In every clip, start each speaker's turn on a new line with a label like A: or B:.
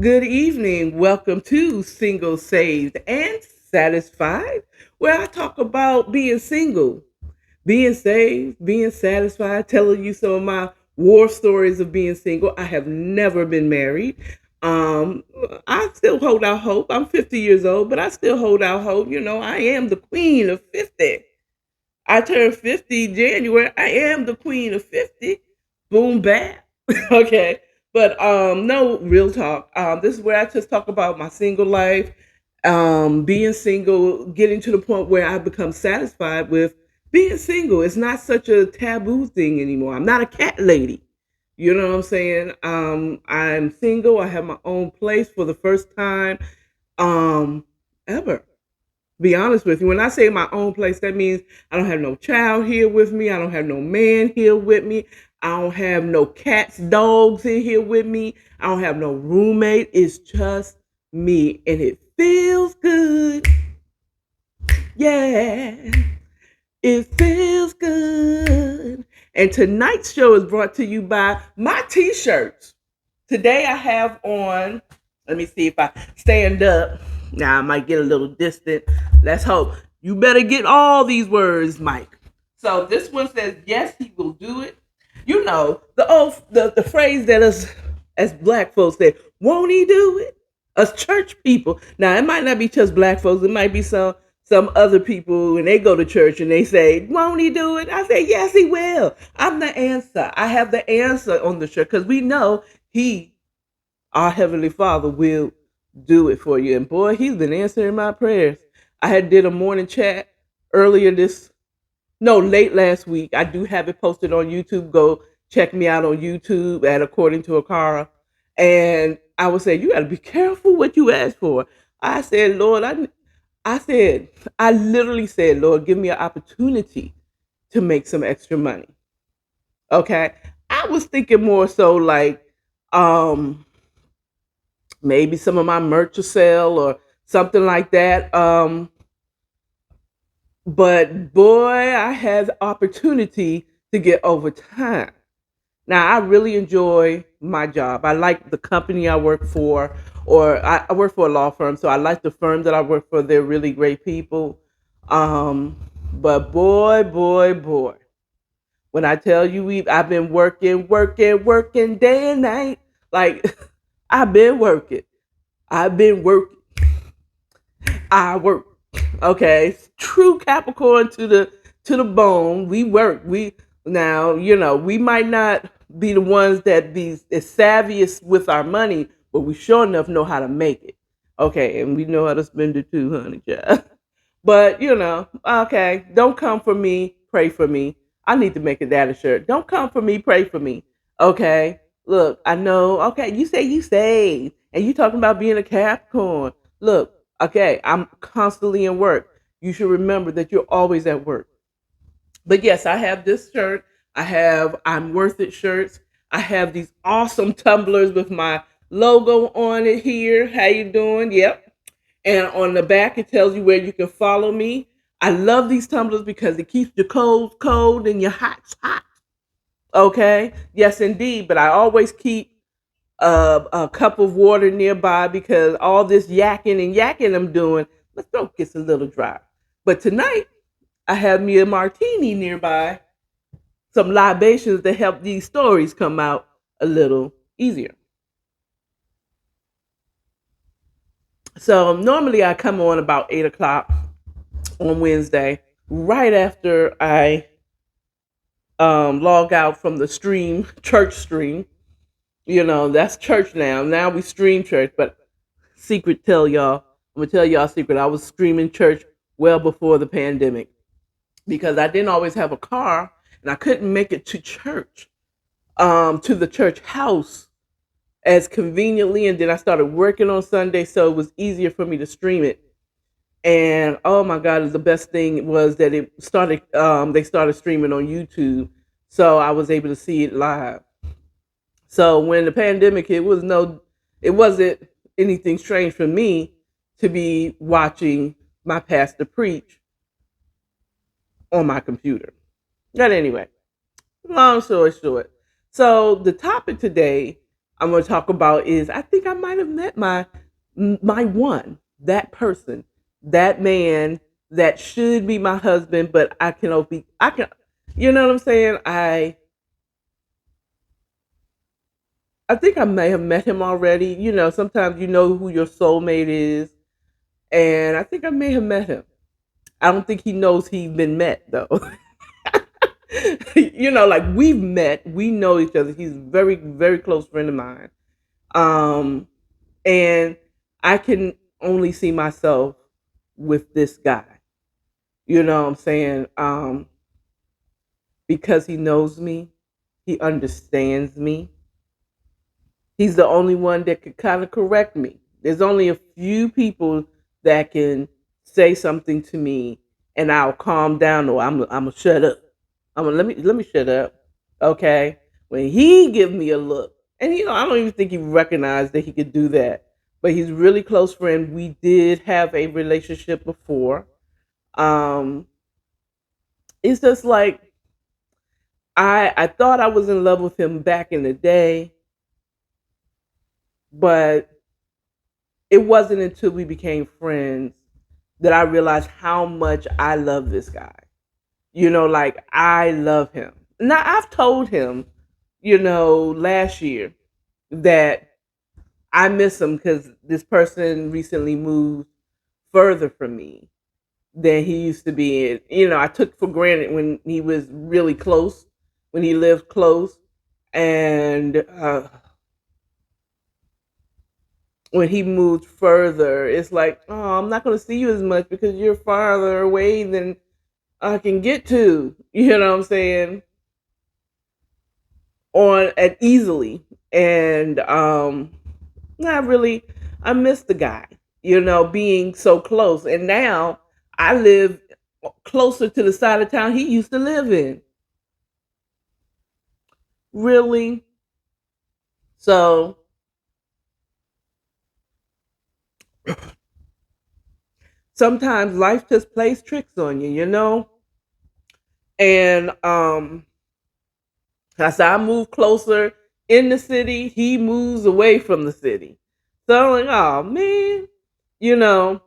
A: Good evening. Welcome to Single, Saved, and Satisfied, where I talk about being single, being saved, being satisfied, telling you some of my war stories of being single. I have never been married. Um, I still hold out hope. I'm 50 years old, but I still hold out hope. I am the queen of 50. I turned 50 January. I am the queen of 50. Boom bap. Okay. But no, real talk. This is where I just talk about my single life, being single, getting to the point where I become satisfied with being single. It's not such a taboo thing anymore. I'm not a cat lady. You know what I'm saying? I'm single. I have my own place for the first time ever. Be honest with you. When I say my own place, that means I don't have no child here with me. I don't have no man here with me. I don't have no cats, dogs in here with me. I don't have no roommate. It's just me. And it feels good. Yeah. It feels good. And tonight's show is brought to you by my t-shirts. Today I have on, let me see if I stand up. Now I might get a little distant. Let's hope. You better get all these words, Mike. So this one says, yes, he will do it. You know, the phrase that us as black folks say, won't he do it? Us church people. Now it might not be just black folks, it might be some other people when they go to church and they say, won't he do it? I say, yes, he will. I'm the answer. I have the answer on the shirt because we know he, our Heavenly Father, will do it for you. And boy, he's been answering my prayers. I had did a morning chat earlier late last week. I do have it posted on YouTube. Go check me out on YouTube at According to Akara. And I would say, you got to be careful what you ask for. I said, Lord, I said, I literally said, Lord, give me an opportunity to make some extra money. Okay. I was thinking more so like, um, maybe some of my merch will sell or something like that. But boy, I had opportunity to get overtime. Now, I really enjoy my job. I like the company I work for, or I work for a law firm, so I like the firm that I work for. They're really great people. But boy, when I tell you I've been working day and night. Like I've been working. I've been working. I work. Okay, true Capricorn to the bone. We work. We now we might not be the ones that be as savviest with our money, but we sure enough know how to make it. Okay, and we know how to spend it too, honey, child. But okay, don't come for me, pray for me. I need to make a data shirt. Don't come for me, pray for me. Okay, look, I know. Okay, you say you saved, and you talking about being a Capricorn. Look, okay, I'm constantly in work. You should remember that you're always at work. But yes, I have this shirt. I have I'm worth it shirts. I have these awesome tumblers with my logo on it here. How you doing? Yep. And on the back it tells you where you can follow me. I love these tumblers because it keeps your cold and your hot. Okay? Yes indeed, but I always keep a cup of water nearby because all this yakking I'm doing, my throat gets a little dry. But tonight, I have me a martini nearby, some libations to help these stories come out a little easier. So normally I come on about 8 o'clock on Wednesday, right after I log out from the stream, church stream. That's church now. Now we stream church, but secret tell y'all. I'm gonna tell y'all a secret. I was streaming church well before the pandemic because I didn't always have a car and I couldn't make it to church, to the church house as conveniently. And then I started working on Sunday, so it was easier for me to stream it. And oh my God, the best thing was that it started. They started streaming on YouTube, so I was able to see it live. So when the pandemic hit, it wasn't anything strange for me to be watching my pastor preach on my computer. But anyway, long story short. So the topic today, I'm going to talk about is I think I might have met my one, that person, that man that should be my husband, but I can, you know what I'm saying? I think I may have met him already. You know, sometimes you know who your soulmate is, and I think I may have met him. I don't think he knows he's been met though. You know, like we've met, we know each other. He's a very, very close friend of mine. Um, and I can only see myself with this guy. You know what I'm saying? Because he knows me, he understands me. He's the only one that could kind of correct me. There's only a few people that can say something to me and I'll calm down or I'm gonna shut up. I'm gonna let me shut up. Okay. When he give me a look, and you know, I don't even think he recognized that he could do that. But he's really close friend. We did have a relationship before. Um, it's just like I thought I was in love with him back in the day, but it wasn't until we became friends that I realized how much I love this guy. You know, like I love him. Now I've told him, you know, last year that I miss him because this person recently moved further from me than he used to be. And, you know, I took for granted when he was really close, when he lived close, and when he moved further, it's like, oh, I'm not going to see you as much because you're farther away than I can get to. You know what I'm saying? On and easily, and not really. I miss the guy. You know, being so close, and now I live closer to the side of town he used to live in. Really? So sometimes life just plays tricks on you, you know? And as I move closer in the city, he moves away from the city. So I'm like, oh man, you know,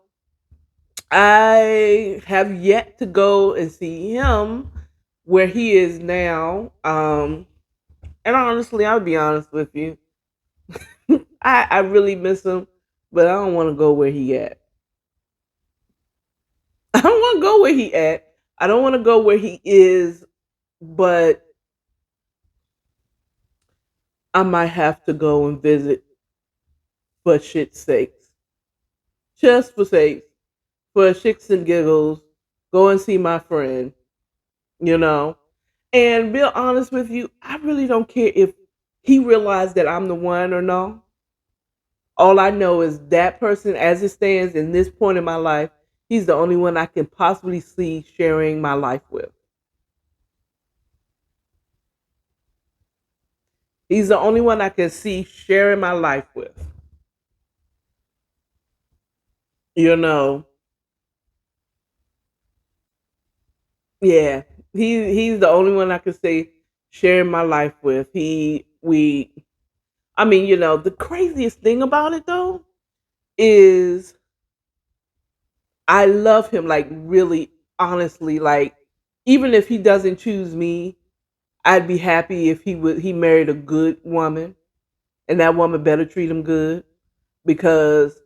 A: I have yet to go and see him where he is now. And honestly, I'll be honest with you, I really miss him, but I don't want to go where he at. I don't want to go where he at. I don't want to go where he is, but I might have to go and visit for shit's sakes. Just for sakes. For shits and giggles. Go and see my friend, you know? And be honest with you, I really don't care if he realized that I'm the one or no. All I know is that person, as it stands in this point in my life, he's the only one I can possibly see sharing my life with. He's the only one I can see sharing my life with. You know, yeah, he's the only one I can say sharing my life with. I mean, you know, the craziest thing about it though is I love him like really honestly. Like even if he doesn't choose me, I'd be happy if he married a good woman, and that woman better treat him good because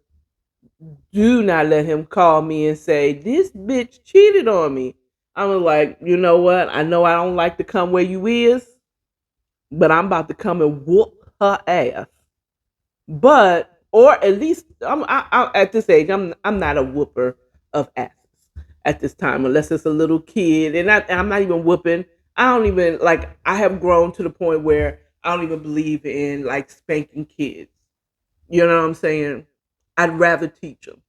A: do not let him call me and say this bitch cheated on me. I'm like, you know what? I know I don't like to come where you is, but I'm about to come and whoop her ass. But or at least at this age, I'm not a whooper of asses at this time, unless it's a little kid, and I'm not even whooping. I don't even like. I have grown to the point where I don't even believe in like spanking kids. You know what I'm saying? I'd rather teach them.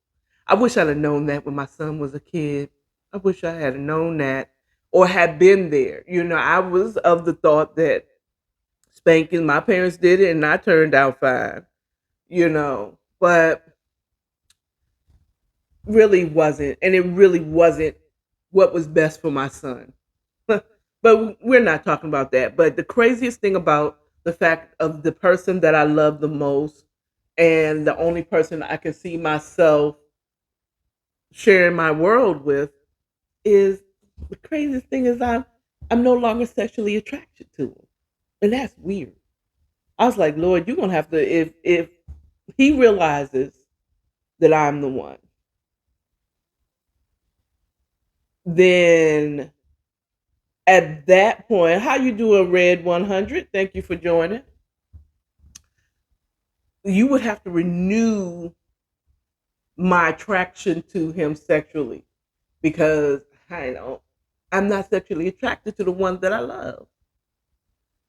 A: I wish I'd have known that when my son was a kid. I wish I had known that or had been there. You know, I was of the thought that spanking, my parents did it and I turned out fine, you know, but really wasn't. And it really wasn't what was best for my son. But we're not talking about that. But the craziest thing about the fact of the person that I love the most and the only person I can see myself sharing my world with is the craziest thing is I'm no longer sexually attracted to him. And that's weird. I was like, Lord, you're gonna have to if he realizes that I'm the one, then at that point, how you do a red 100? Thank you for joining. You would have to renew my attraction to him sexually because I don't I'm not sexually attracted to the one that I love.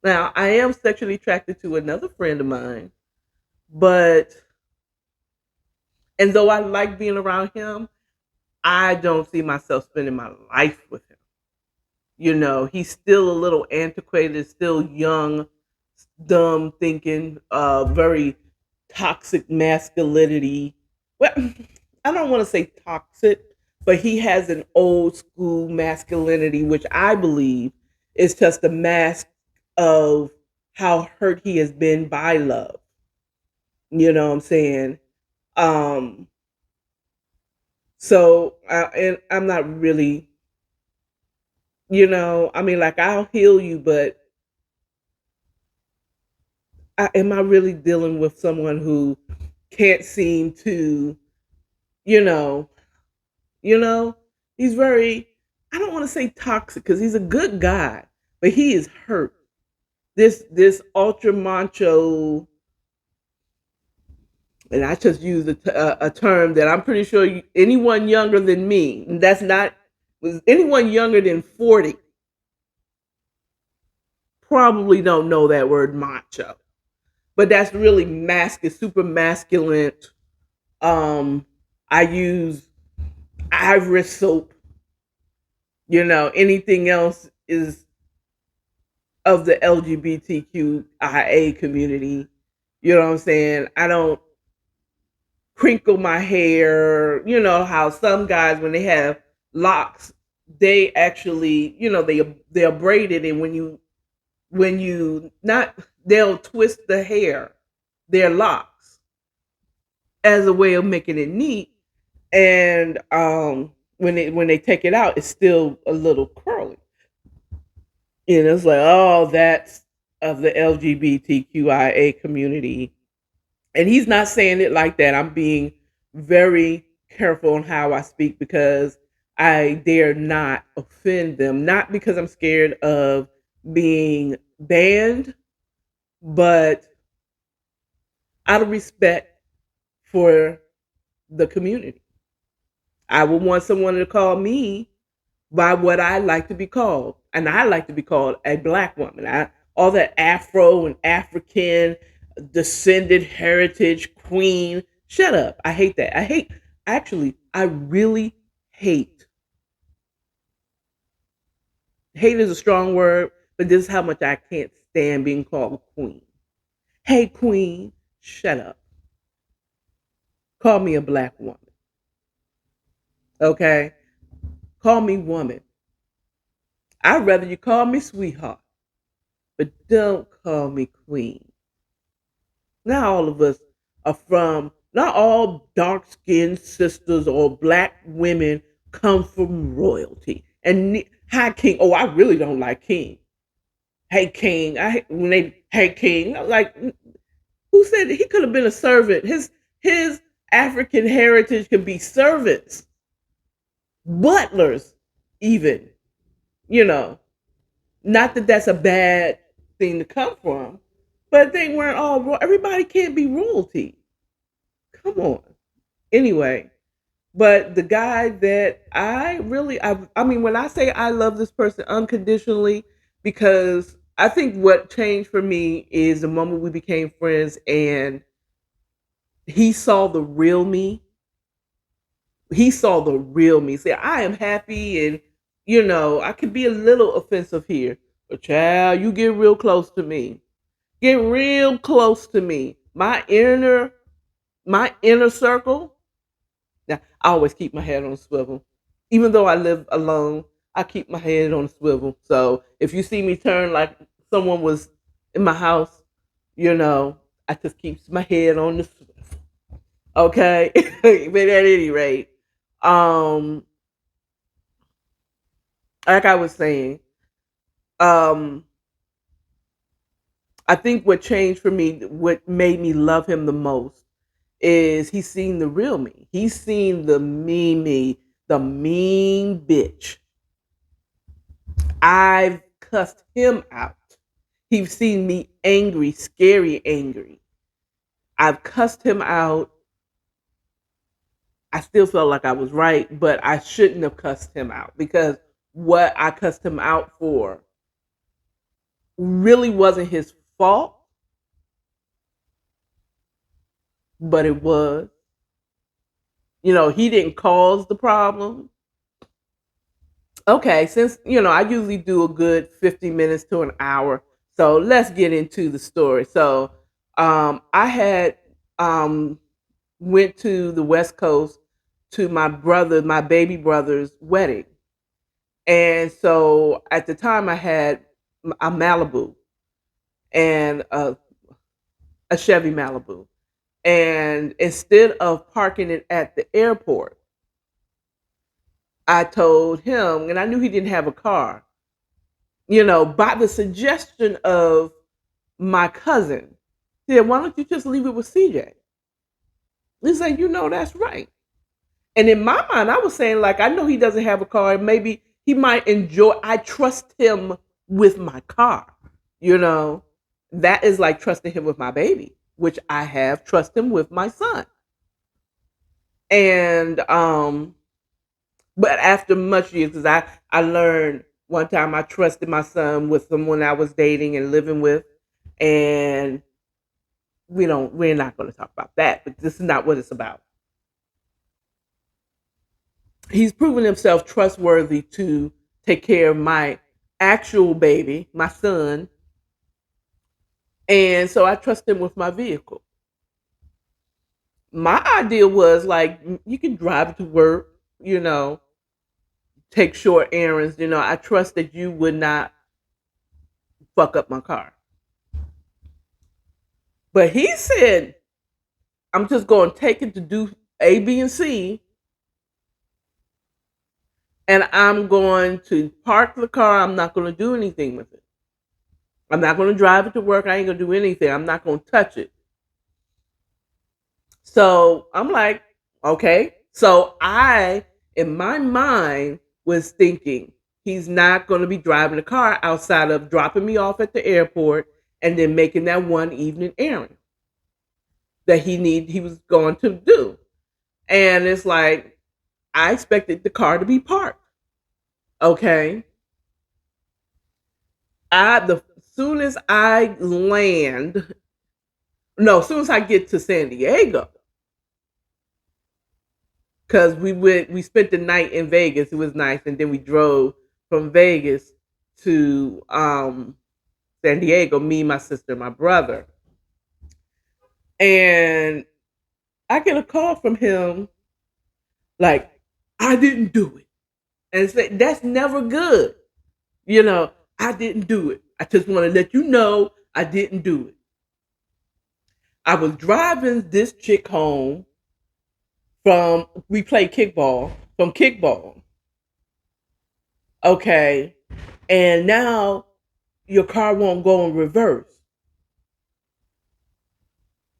A: Now, I am sexually attracted to another friend of mine, but and though I like being around him, I don't see myself spending my life with him. You know, he's still a little antiquated, still young, dumb thinking, very toxic masculinity. Well, I don't want to say toxic, but he has an old school masculinity, which I believe is just a mask of how hurt he has been by love. You know what I'm saying? Um, and I'm not really, I mean, like I'll heal you, but am I really dealing with someone who can't seem to, you know, you know, he's very, I don't want to say toxic because he's a good guy, but he is hurt. This ultra macho, and I just use a term that I'm pretty sure anyone younger than me, and that's not was anyone younger than 40, probably don't know that word macho. But that's really masculine, super masculine. I use ivory soap. Anything else is of the LGBTQIA community. You know what I'm saying? I don't crinkle my hair. You know how some guys, when they have locks, they actually, they're braided, and when you not, they'll twist the hair, their locks, as a way of making it neat. And when they take it out, it's still a little curly. And it's like, oh, that's of the LGBTQIA community. And he's not saying it like that. I'm being very careful on how I speak because I dare not offend them. Not because I'm scared of being banned, but out of respect for the community. I would want someone to call me by what I like to be called. And I like to be called a black woman. All that Afro and African descended heritage queen. Shut up. I hate that. I really hate. Hate is a strong word, but this is how much I can't stand being called queen. Hey, queen, shut up. Call me a black woman. Okay? Call me woman. I'd rather you call me sweetheart, but don't call me queen. Not all of us not all dark skinned sisters or black women come from royalty. And hi, King. Oh, I really don't like King. Hey, King. Hey, King. I'm like, who said he could have been a servant? His African heritage could be servants, butlers, even. You know, not that that's a bad thing to come from, but they weren't all. Everybody can't be royalty. Come on. Anyway, but the guy that I mean, when I say I love this person unconditionally, because I think what changed for me is the moment we became friends and he saw the real me. He saw the real me. Say, I am happy, and I could be a little offensive here, but child, you get real close to me. Get real close to me. My inner circle. Now, I always keep my head on a swivel. Even though I live alone, I keep my head on a swivel. So if you see me turn like someone was in my house, You know, I just keeps my head on the swivel. Okay. But at any rate, um, like I was saying, um, I think what changed for me, what made me love him the most, is he's seen the real me. He's seen the me, the mean bitch. I've cussed him out. He's seen me angry, scary, angry. I've cussed him out. I still felt like I was right, but I shouldn't have cussed him out because what I cussed him out for really wasn't his fault, but it was. You know, he didn't cause the problem. Okay, since I usually do a good 50 minutes to an hour, so let's get into the story. So, I had um went to the West Coast to my baby brother's wedding. And so at the time I had a Malibu and a Chevy Malibu. And instead of parking it at the airport, I told him, and I knew he didn't have a car, by the suggestion of my cousin, he said, why don't you just leave it with CJ? He said, that's right. And in my mind, I was saying, like, I know he doesn't have a car. Maybe he might enjoy, I trust him with my car. You know, that is like trusting him with my baby, which I have trust him with my son. And, but after much years, because I learned one time I trusted my son with someone I was dating and living with. And we're not going to talk about that, but this is not what it's about. He's proven himself trustworthy to take care of my actual baby, my son. And so I trust him with my vehicle. My idea was like, you can drive to work, take short errands. I trust that you would not fuck up my car. But he said, I'm just going to take it to do A, B, and C. And I'm going to park the car. I'm not going to do anything with it. I'm not going to drive it to work. I ain't going to do anything. I'm not going to touch it. So I'm like, okay. So in my mind, was thinking he's not going to be driving the car outside of dropping me off at the airport and then making that one evening errand that he was going to do. And it's like, I expected the car to be parked. Okay. The soon as I land, no, as soon as I get to San Diego, because we spent the night in Vegas. It was nice, and then we drove from Vegas to San Diego. Me, my sister, my brother, and I get a call from him like, I didn't do it, and it's like, that's never good. I didn't do it. I just want to let you know I didn't do it. I was driving this chick home we played kickball, from kickball. Okay. And now your car won't go in reverse.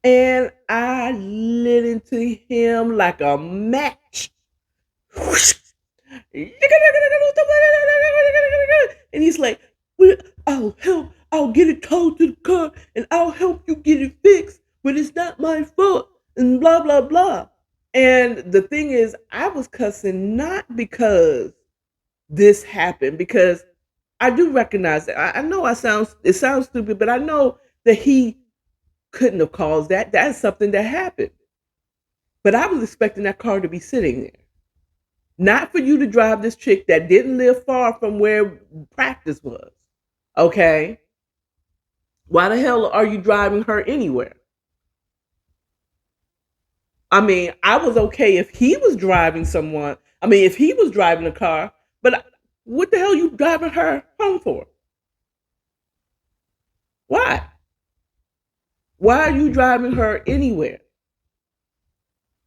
A: And I lit into him like a match. And he's like, well, I'll get it towed to the car and I'll help you get it fixed, but it's not my fault. And blah, blah, blah. And the thing is, I was cussing not because this happened, because I do recognize that. I know it sounds stupid, but I know that he couldn't have caused that. That's something that happened. But I was expecting that car to be sitting there. Not for you to drive this chick that didn't live far from where practice was. Okay? Why the hell are you driving her anywhere? I mean, I was okay if he was driving someone. I mean, if he was driving a car, but what the hell are you driving her home for? Why? Why are you driving her anywhere?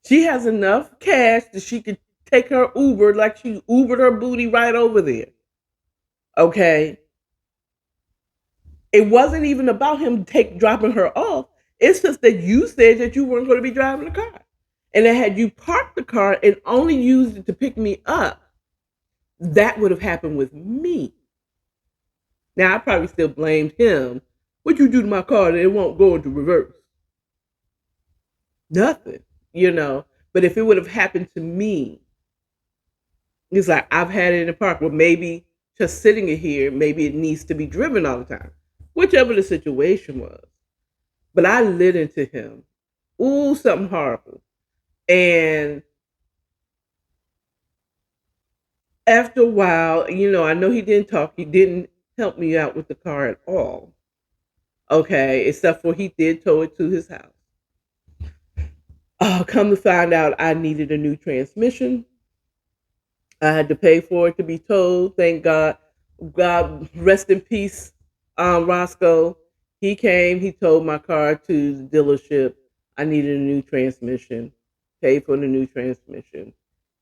A: She has enough cash that she could take her Uber like she Ubered her booty right over there. Okay. It wasn't even about him dropping her off. It's just that you said that you weren't going to be driving the car. And that had you parked the car and only used it to pick me up, that would have happened with me. Now I probably still blamed him. What you do to my car that it won't go into reverse? Nothing, you know. But if it would have happened to me, it's like I've had it in the park. Well, maybe just sitting it here, maybe it needs to be driven all the time. Whichever the situation was. But I lit into him. Ooh, something horrible. And after a while, I know he didn't talk. He didn't help me out with the car at all. Okay, except for he did tow it to his house. Come to find out, I needed a new transmission. I had to pay for it to be towed. Thank God. God rest in peace, Roscoe. He came. He towed my car to the dealership. I needed a new transmission. Paid for the new transmission.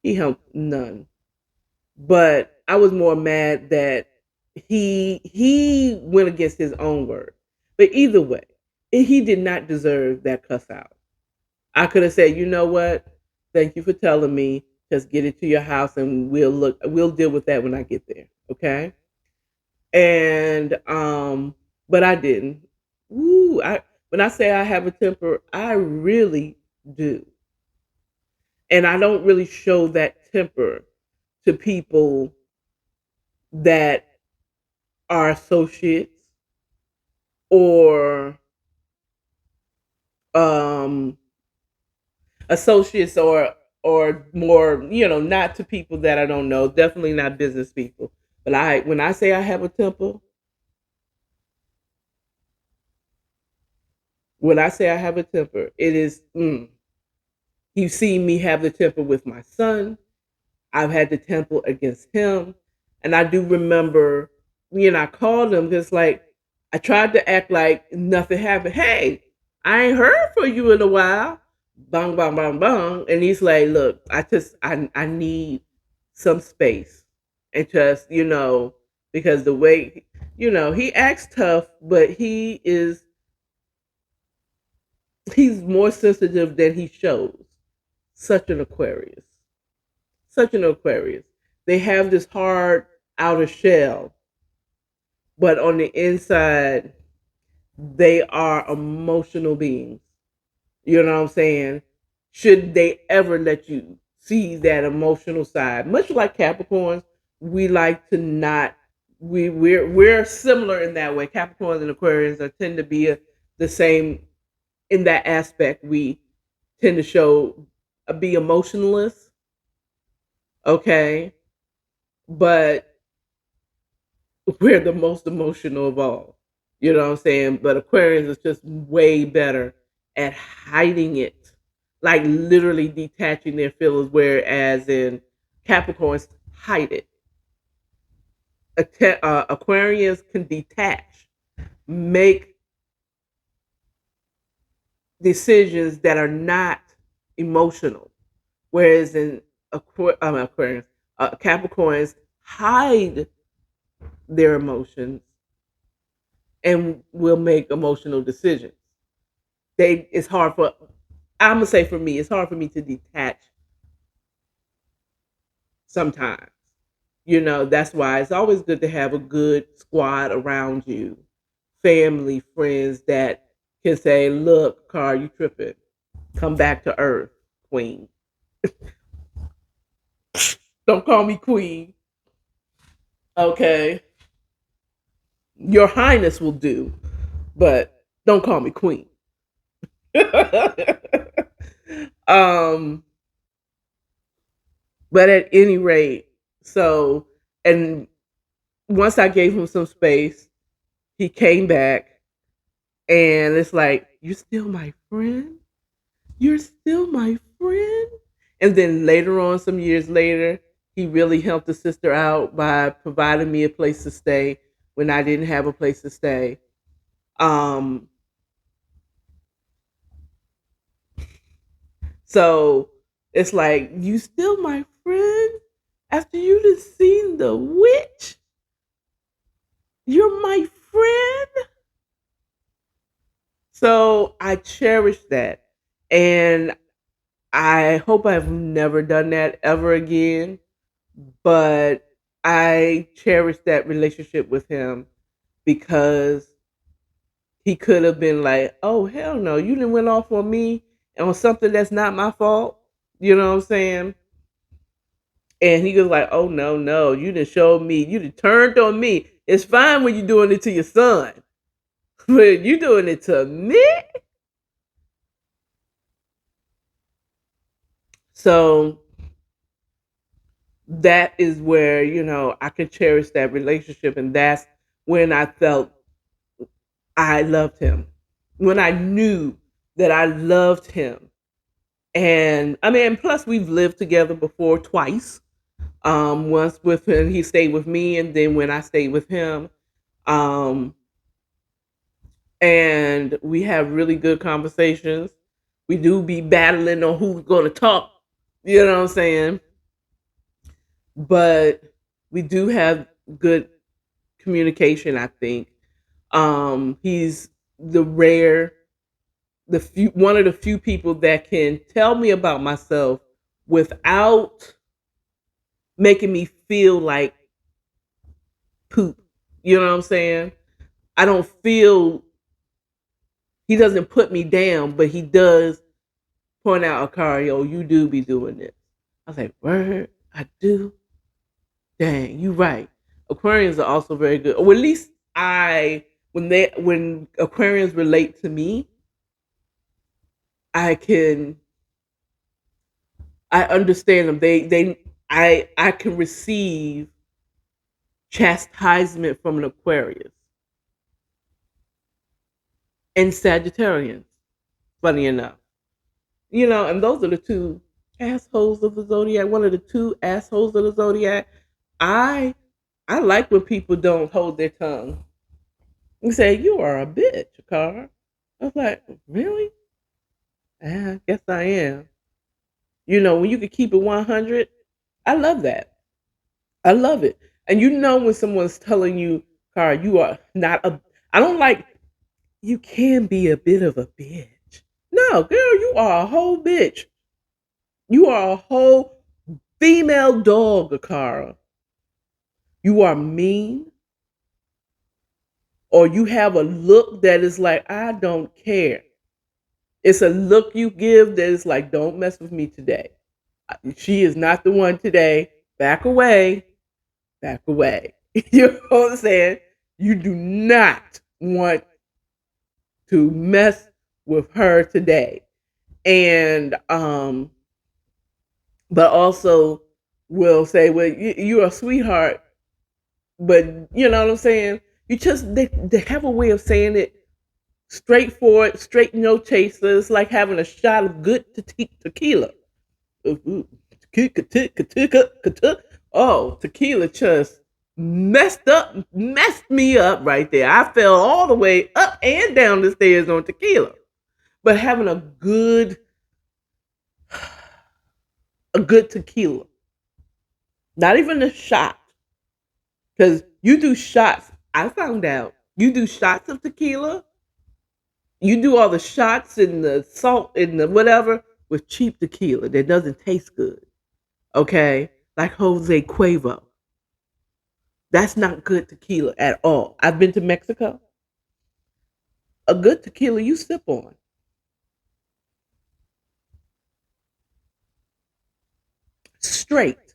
A: He helped none. But I was more mad that he went against his own word. But either way, he did not deserve that cuss out. I could have said, you know what? Thank you for telling me. Just get it to your house and we'll deal with that when I get there. Okay. And but I didn't. Ooh, when I say I have a temper, I really do. And I don't really show that temper to people that are associates or um associates or more, not to people that I don't know, definitely not business people. But when I say I have a temper, when I say I have a temper, it is you've seen me have the temper with my son. I've had the temper against him. And I do remember, I called him because like I tried to act like nothing happened. Hey, I ain't heard from you in a while. Bang, bang, bang, bang. And he's like, look, I need some space. And just, because the way, he acts tough, but he's more sensitive than he shows. Such an Aquarius. Such an Aquarius. They have this hard outer shell, but on the inside, they are emotional beings. You know what I'm saying? Should they ever let you see that emotional side? Much like Capricorns, we like to not. We're similar in that way. Capricorns and Aquarians tend to be the same in that aspect. We tend to be emotionless. Okay, but we're the most emotional of all. You know what I'm saying? But Aquarians is just way better at hiding it, like literally detaching their feelings, whereas in Capricorns hide it. Aquarians can detach, make decisions that are not emotional, whereas in Aquarians, Capricorns hide their emotions and will make emotional decisions. It's hard for I'm gonna say for me, it's hard for me to detach sometimes. That's why it's always good to have a good squad around you, family, friends that can say, look, Car, you tripping. Come back to earth, queen. Don't call me queen. Okay. Your highness will do, but don't call me queen. um but at any rate, so and once I gave him some space, he came back and it's like, you're still my friend? You're still my friend? And then later on, some years later, he really helped the sister out by providing me a place to stay when I didn't have a place to stay. Um, So it's like, you still my friend after you done seen the witch? You're my friend? So I cherish that. And I hope I've never done that ever again. But I cherish that relationship with him because he could have been like, "Oh hell no, you didn't went off on me on something that's not my fault." You know what I'm saying? And he was like, "Oh no, no, you didn't show me, you done turned on me. It's fine when you're doing it to your son, but you doing it to me." So that is where, I could cherish that relationship, and that's when I felt I loved him. When I knew that I loved him. And I mean, plus we've lived together before twice. Once with him, he stayed with me, and then when I stayed with him, um, and we have really good conversations. We do be battling on who's going to talk. You know what I'm saying? But we do have good communication. I think he's the rare, the few, one of the few people that can tell me about myself without making me feel like poop. You know what I'm saying? I don't feel, he doesn't put me down, but he does point out, Akario, you do be doing this. I was like, word, I do. Dang, you right. Aquarians are also very good. Or at least when Aquarians relate to me, I can I understand them. I can receive chastisement from an Aquarius and Sagittarians. Funny enough, and those are the two assholes of the zodiac. One of the two assholes of the zodiac. I I like when people don't hold their tongue and say, "You are a bitch, Akara." I was like, "Really? Yeah, I guess I am." When you could keep it 100, I love that. I love it. And when someone's telling you, "Akara, you are not a," I don't like, you can be a bit of a bitch. No, girl, you are a whole bitch. You are a whole female dog, Akara. You are mean, or you have a look that is like, I don't care. It's a look you give that is like, don't mess with me today. She is not the one today. Back away. Back away. You know what I'm saying? You do not want to mess with her today. And but also will say, well, you're a sweetheart, but you know what I'm saying? They have a way of saying it straightforward, straight, no chaser. It's like having a shot of good tequila. Oh, tequila just messed me up right there. I fell all the way up and down the stairs on tequila. But having a good tequila, not even a shot, because you do shots. I found out you do shots of tequila. You do all the shots and the salt and the whatever with cheap tequila that doesn't taste good. Okay, like Jose Cuervo. That's not good tequila at all. I've been to Mexico. A good tequila you sip on straight,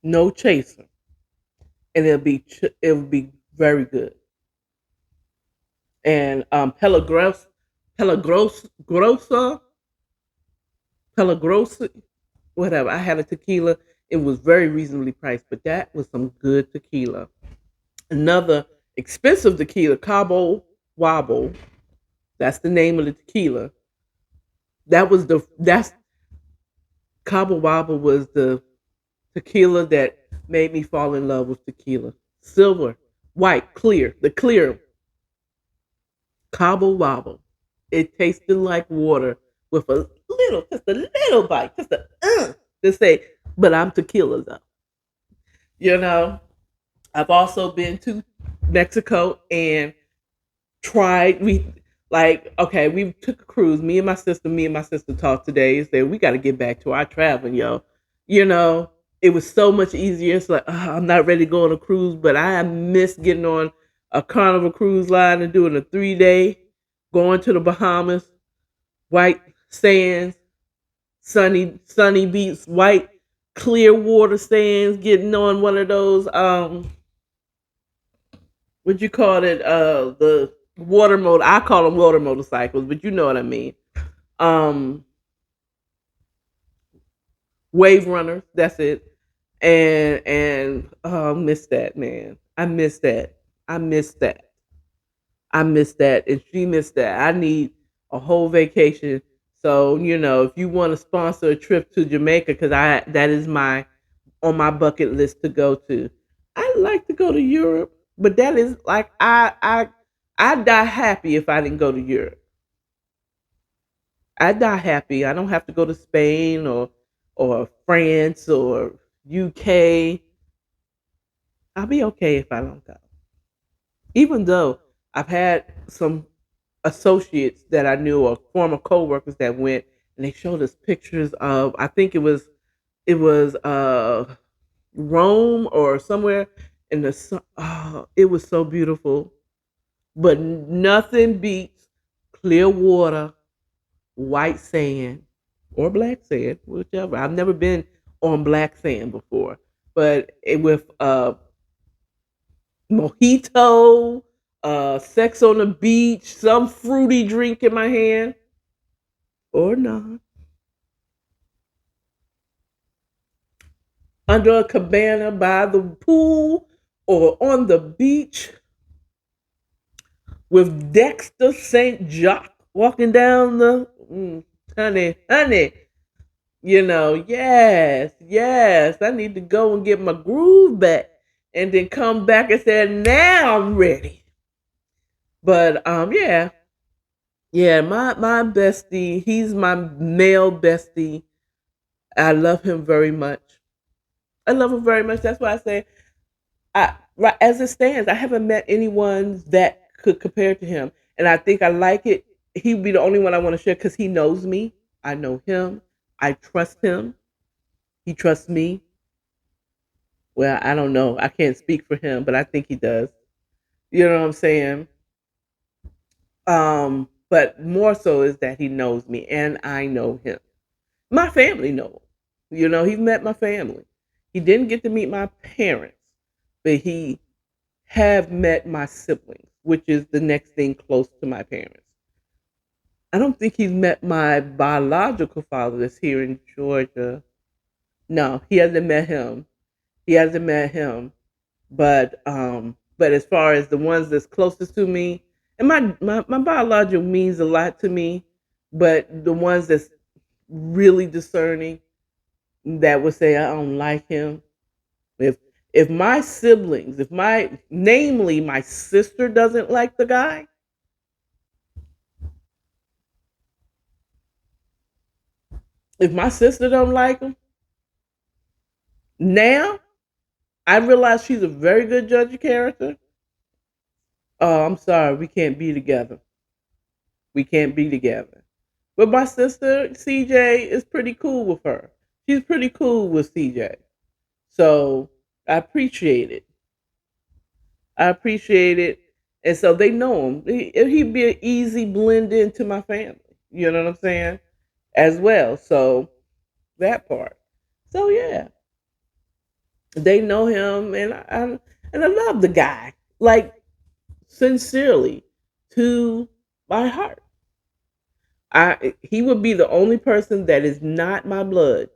A: no chaser, and it'll be very good. And Pelagrosa, Pelagrosa, whatever. I had a tequila. It was very reasonably priced, but that was some good tequila. Another expensive tequila, Cabo Wabo. That's the name of the tequila. That's Cabo Wabo was the tequila that made me fall in love with tequila. Silver, white, clear, the clear Cabo Wabo. It tasted like water, with a little, just a little bite, just a to say, but I'm tequila though. You know, I've also been to Mexico and tried. We like okay, we took a cruise. Me and my sister talked today. And said we got to get back to our traveling, yo. You know, it was so much easier. It's like I'm not ready to go on a cruise, but I miss getting on a Carnival cruise line and doing a 3 day, going to the Bahamas, white sands, sunny beach, white clear water sands, getting on one of those what you call it, the water motor. I call them water motorcycles, but you know what I mean. Um, wave runners. That's it. And oh, I miss that, man. I miss that. I miss that. I miss that, and she missed that. I need a whole vacation. So if you want to sponsor a trip to Jamaica, because I that is my on my bucket list to go to. I'd like to go to Europe, but that is like I die happy if I didn't go to Europe. I die happy. I don't have to go to Spain or France or UK. I'll be okay if I don't go. Even though I've had some associates that I knew or former coworkers that went and they showed us pictures of I think it was Rome or somewhere in the sun. Oh, it was so beautiful. But nothing beats clear water, white sand, or black sand, whichever. I've never been on black sand before, but with mojito, sex on the beach, some fruity drink in my hand, or not, under a cabana by the pool or on the beach with Dexter St. Jock walking down the honey. Yes, yes. I need to go and get my groove back and then come back and say, now I'm ready. But yeah. Yeah, my bestie, he's my male bestie. I love him very much. I love him very much. That's why I say right as it stands, I haven't met anyone that could compare to him. And I think I like it. He'd be the only one I want to share because he knows me. I know him. I trust him. He trusts me. Well, I don't know. I can't speak for him, but I think he does. You know what I'm saying? But more so is that he knows me and I know him. My family know him. He's met my family. He didn't get to meet my parents, but he have met my siblings, which is the next thing close to my parents. I don't think he's met my biological father that's here in Georgia. No, he hasn't met him. He hasn't met him. But as far as the ones that's closest to me, and my biological means a lot to me, but the ones that's really discerning that would say I don't like him. If if my siblings, if my namely my sister doesn't like the guy, if my sister don't like him, now I realize she's a very good judge of character. Oh, I'm sorry, we can't be together. We can't be together. But my sister CJ is pretty cool with her. She's pretty cool with CJ. So I appreciate it. I appreciate it. And so they know him. He'd be an easy blend into my family. You know what I'm saying? As well. So that part. So yeah, they know him, and I love the guy. Like sincerely, to my heart. He would be the only person that is not my blood,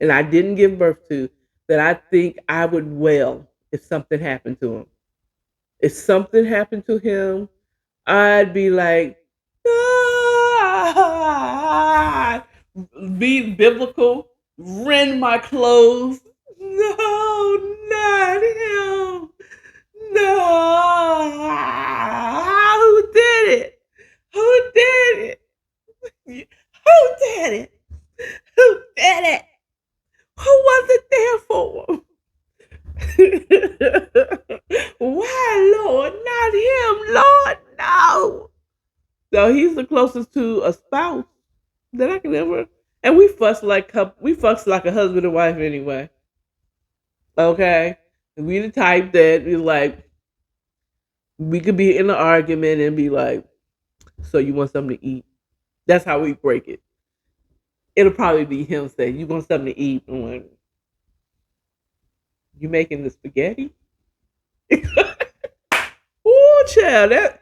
A: and I didn't give birth to, that I think I would wail if something happened to him. If something happened to him, I'd be like, ah, be biblical, rend my clothes. No, not him. No, who did it? Who did it? Who did it? Who did it? Who was it there for? Why, Lord? Not him, Lord. No. So he's the closest to a spouse that I can ever. And we fuss like a husband and wife anyway. Okay, and we the type that is like we could be in an argument and be like, "So you want something to eat?" That's how we break it. It'll probably be him saying, "You want something to eat?" I'm like, "You making the spaghetti?" Ooh, child, that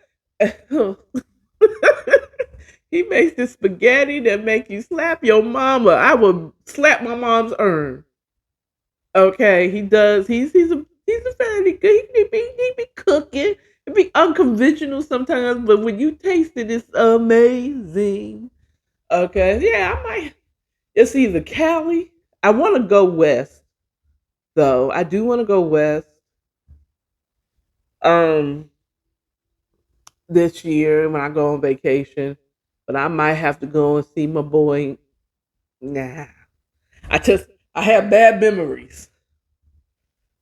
A: he makes this spaghetti that make you slap your mama. I would slap my mom's urn. Okay, he does. He's a fairly good. He be cooking. It be unconventional sometimes, but when you taste it, it's amazing. Okay, yeah, I might. It's either Cali. I want to go west, though. I do want to go west. Um, this year when I go on vacation, but I might have to go and see my boy. Nah, I have bad memories.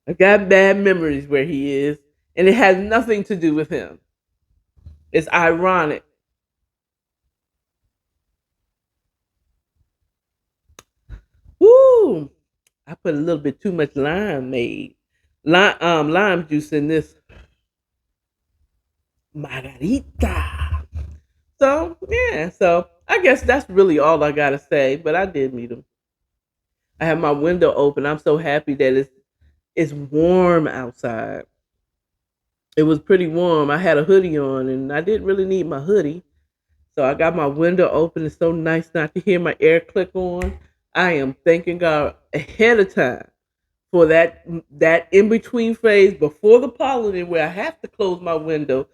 A: I got bad memories where he is, and it has nothing to do with him. It's ironic. Woo! I put a little bit too much lime juice in this margarita. So yeah, so I guess that's really all I gotta say. But I did meet him. I have my window open. I'm so happy that it's warm outside. It was pretty warm. I had a hoodie on, and I didn't really need my hoodie. So I got my window open. It's so nice not to hear my air click on. I am thanking God ahead of time for that in between phase before the pollen, where I have to close my window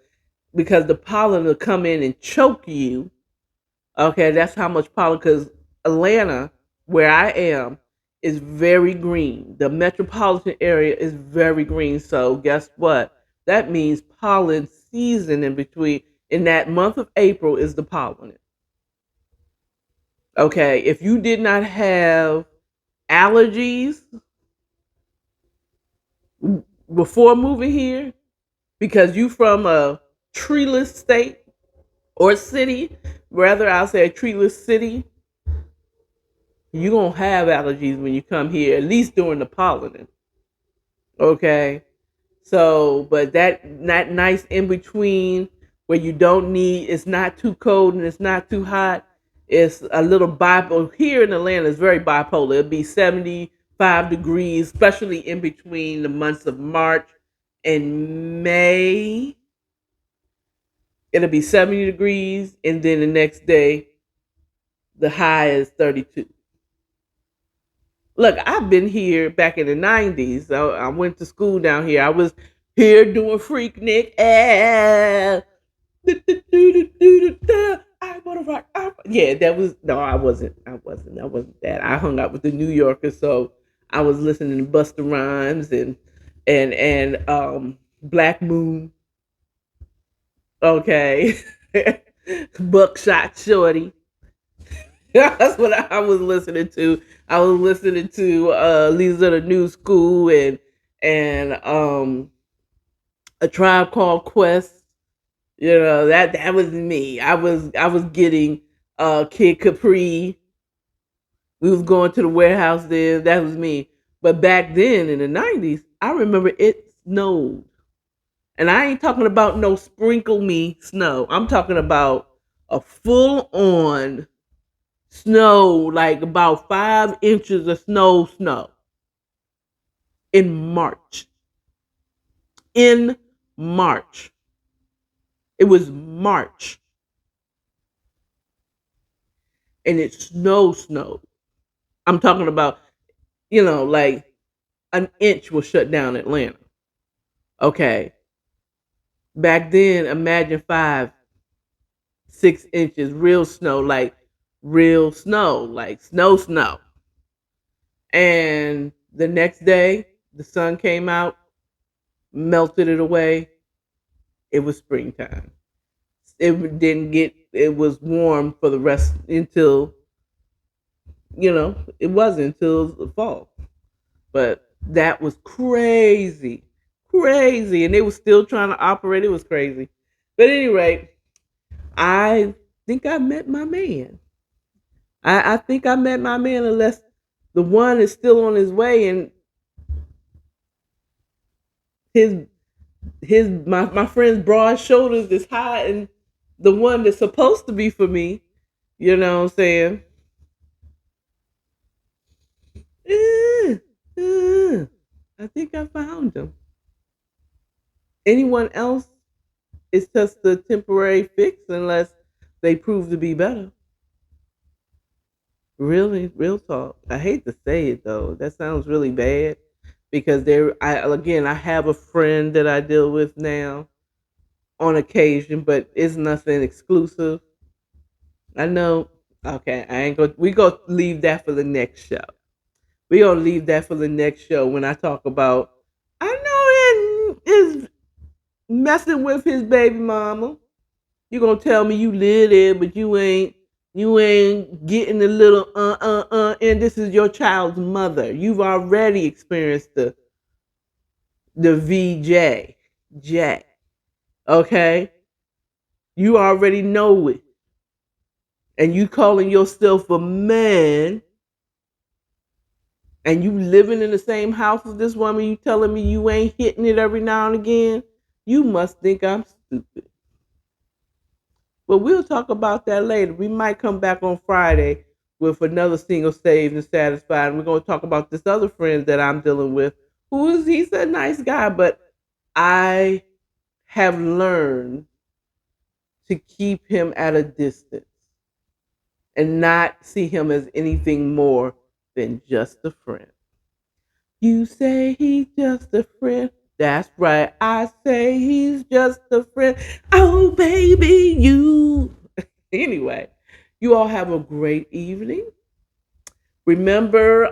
A: because the pollen will come in and choke you. Okay, that's how much pollen. Because Atlanta, where I am, is very green. The metropolitan area is very green. So guess what? That means pollen season in between. In that month of April is the pollen. Okay, if you did not have allergies before moving here, because you from a treeless state or city, rather I'll say a treeless city, you don't have allergies when you come here, at least during the pollen. Okay. So, but that nice in between where you don't need, it's not too cold and it's not too hot. It's a little bipolar. Here in Atlanta, it's very bipolar. It'll be 75 degrees, especially in between the months of March and May. It'll be 70 degrees, and then the next day, the high is 32. Look, I've been here back in the 90s. I went to school down here. I was here doing Freaknik. I want to rock. Yeah, that was no, I wasn't. I wasn't that. I hung out with the New Yorkers, so I was listening to Busta Rhymes and Black Moon. Okay, Buckshot Shorty. That's what I was listening to. I was listening to Lisa the New School and a Tribe Called Quest. You know that was me. I was getting Kid Capri. We was going to the warehouse there. That was me. But back then in the 90s, I remember it snowed. And I ain't talking about no sprinkle me snow. I'm talking about a full on snow, like about 5 inches of snow in March. In March. It was March and it snowed. I'm talking about, like an inch was shut down Atlanta. Okay. Back then, imagine 5, 6 inches, real snow, like snow. And the next day, the sun came out, melted it away. It was springtime. It didn't get it was warm for the rest until, it wasn't until the fall. But that was crazy, crazy, and they were still trying to operate. It was crazy. But anyway, I think I met my man. I think I met my man, unless the one is still on his way, and his my friend's broad shoulders is high, and the one that's supposed to be for me, you know what I'm saying? Eh, eh, I think I found him. Anyone else, it's just a temporary fix unless they prove to be better. Really, real talk. I hate to say it though. That sounds really bad because I have a friend that I deal with now on occasion, but it's nothing exclusive. I know. Okay, I ain't go. We go leave that for the next show. We gonna leave that for the next show when I talk about. I know it is messing with his baby mama. You gonna tell me you live there, but you ain't getting the little and this is your child's mother. You've already experienced the VJ. Jack. Okay? You already know it. And you calling yourself a man and you living in the same house as this woman, you telling me you ain't hitting it every now and again, you must think I'm stupid. But we'll talk about that later. We might come back on Friday with another single saved and satisfied. And we're going to talk about this other friend that I'm dealing with, he's a nice guy, but I have learned to keep him at a distance and not see him as anything more than just a friend. You say he's just a friend. That's right. I say he's just a friend. Oh, baby, you. Anyway, you all have a great evening. Remember,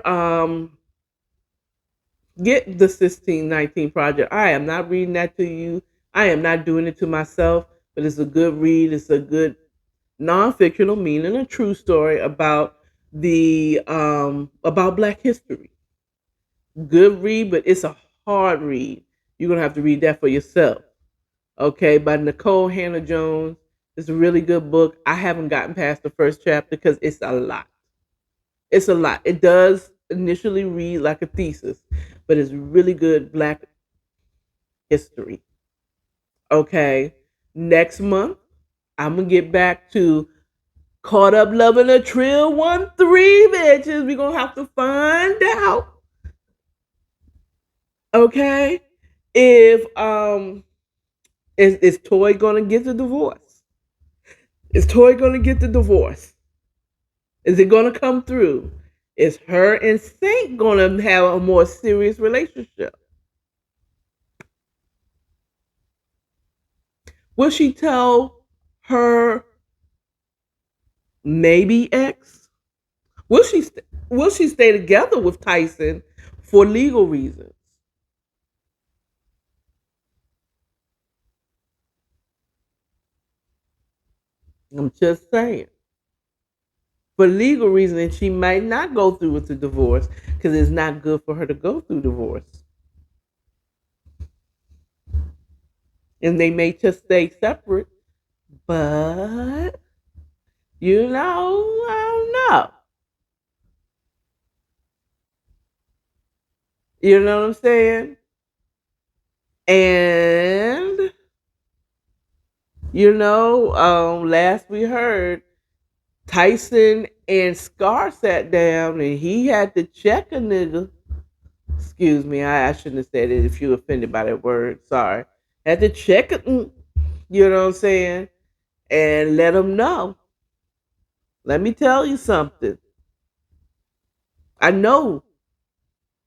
A: get the 1619 Project. I am not reading that to you. I am not doing it to myself, but it's a good read. It's a good non-fictional, meaning a true story about the about Black history. Good read, but it's a hard read. You're gonna have to read that for yourself. Okay, by Nicole Hannah Jones. It's a really good book. I haven't gotten past the first chapter because it's a lot. It's a lot. It does initially read like a thesis, but it's really good Black history. Okay, next month I'm gonna get back to Caught Up Loving a Trill 1-3, bitches. We're gonna have to find out. Okay, if is Toy gonna get the divorce? Is Toy gonna get the divorce? Is it gonna come through? Is her and Saint gonna have a more serious relationship? Will she tell her maybe ex? Will she will she stay together with Tyson for legal reasons? I'm just saying. For legal reasons, she might not go through with the divorce because it's not good for her to go through divorce. And they may just stay separate, but I don't know. You know what I'm saying? And last we heard, Tyson and Scar sat down and he had to check a nigga. Excuse me, I shouldn't have said it if you offended by that word. Sorry. Had to check it, you know what I'm saying? And let him know. Let me tell you something. I know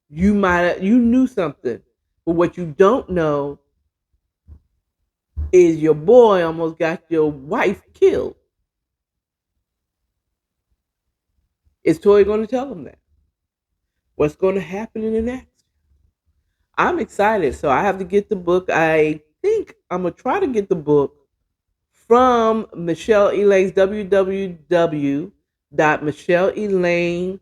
A: you knew something, but what you don't know is your boy almost got your wife killed. Is Toy going to tell him that? What's going to happen in the next? I'm excited, so I have to get the book. I think I'm gonna try to get the book from Michelle Elaine's www.michelleelaine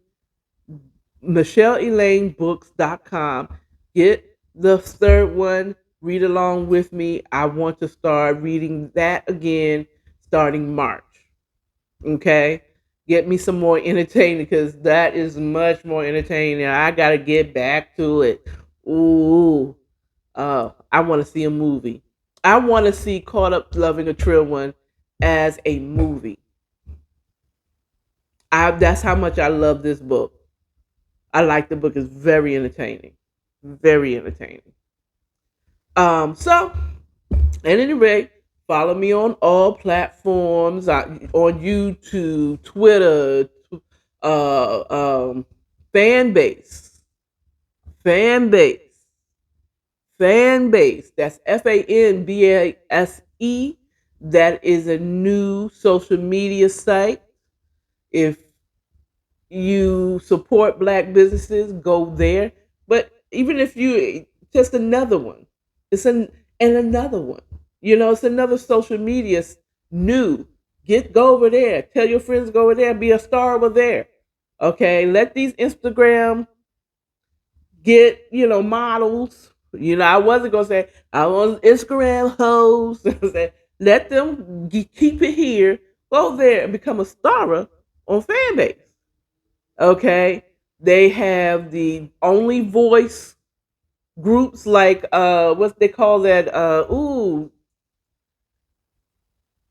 A: michelleelainebooks.com. Get the third one, read along with me. I want to start reading that again starting March. Okay? Get me some more entertaining because that is much more entertaining. I got to get back to it. Ooh. I want to see a movie. I want to see Caught Up Loving a Trill One as a movie. That's how much I love this book. I like the book. It's very entertaining. Very entertaining. So at any rate, follow me on all platforms, on YouTube, Twitter, fan base, fan base, fan base. That's FANBASE. That is a new social media site. If you support black businesses, go there. But even if you just another one, it's an and another one. It's another social media new. Go over there. Tell your friends go over there. Be a star over there. Okay. Let these Instagram get models. I wasn't gonna say I want Instagram hoes. Let them keep it here. Go there and become a star on Fanbase. Okay. They have the only voice groups like what they call that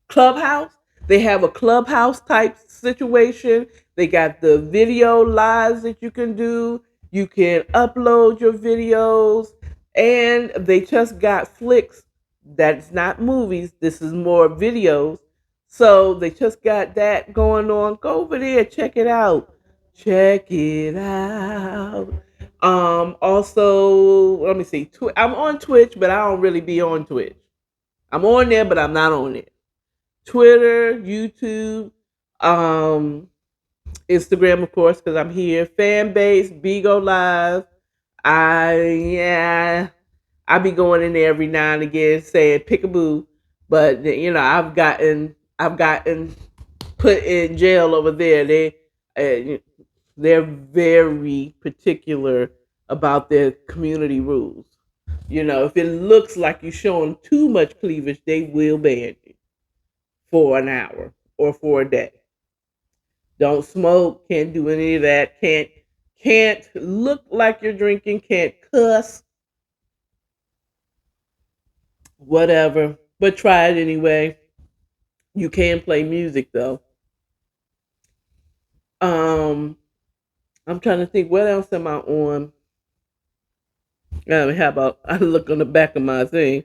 A: Clubhouse. They have a Clubhouse type situation. They got the video lives that you can do. You can upload your videos, and they just got flicks. That's not movies. This is more videos. So they just got that going on. Go over there, check it out. Check it out. Also, let me see. I'm on Twitch, but I don't really be on Twitch. I'm on there, but I'm not on it. Twitter, YouTube, um, Instagram, of course, because I'm here. Fanbase, Bigo Live. Yeah, I be going in there every now and again saying pickaboo, but I've gotten put in jail over there. They're very particular about their community rules. If it looks like you're showing too much cleavage, they will ban you for an hour or for a day. Don't smoke, can't do any of that, can't look like you're drinking, can't cuss, whatever. But try it anyway. You can play music though. Um, I'm trying to think what else am I on? How about I look on the back of my thing?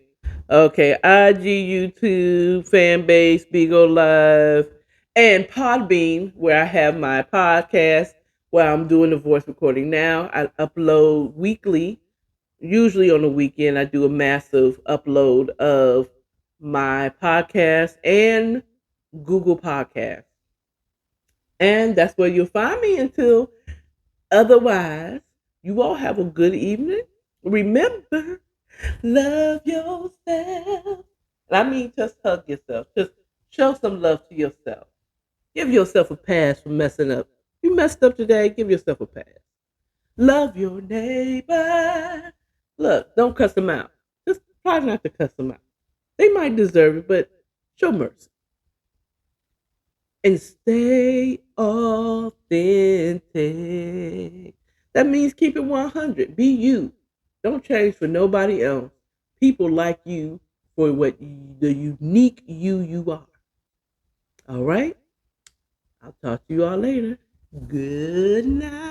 A: Okay, IG, YouTube, Fanbase, Bigo Live, and Podbean, where I have my podcast, where I'm doing the voice recording now. I upload weekly. Usually on the weekend, I do a massive upload of my podcast and Google Podcast. And that's where you'll find me until otherwise. You all have a good evening. Remember, love yourself. And I mean, just hug yourself. Just show some love to yourself. Give yourself a pass for messing up. You messed up today, give yourself a pass. Love your neighbor. Look, don't cuss them out. Just try not to cuss them out. They might deserve it, but show mercy. And stay authentic. That means keep it 100. Be you. Don't change for nobody else. People like you for the unique you are. All right? I'll talk to you all later. Good night.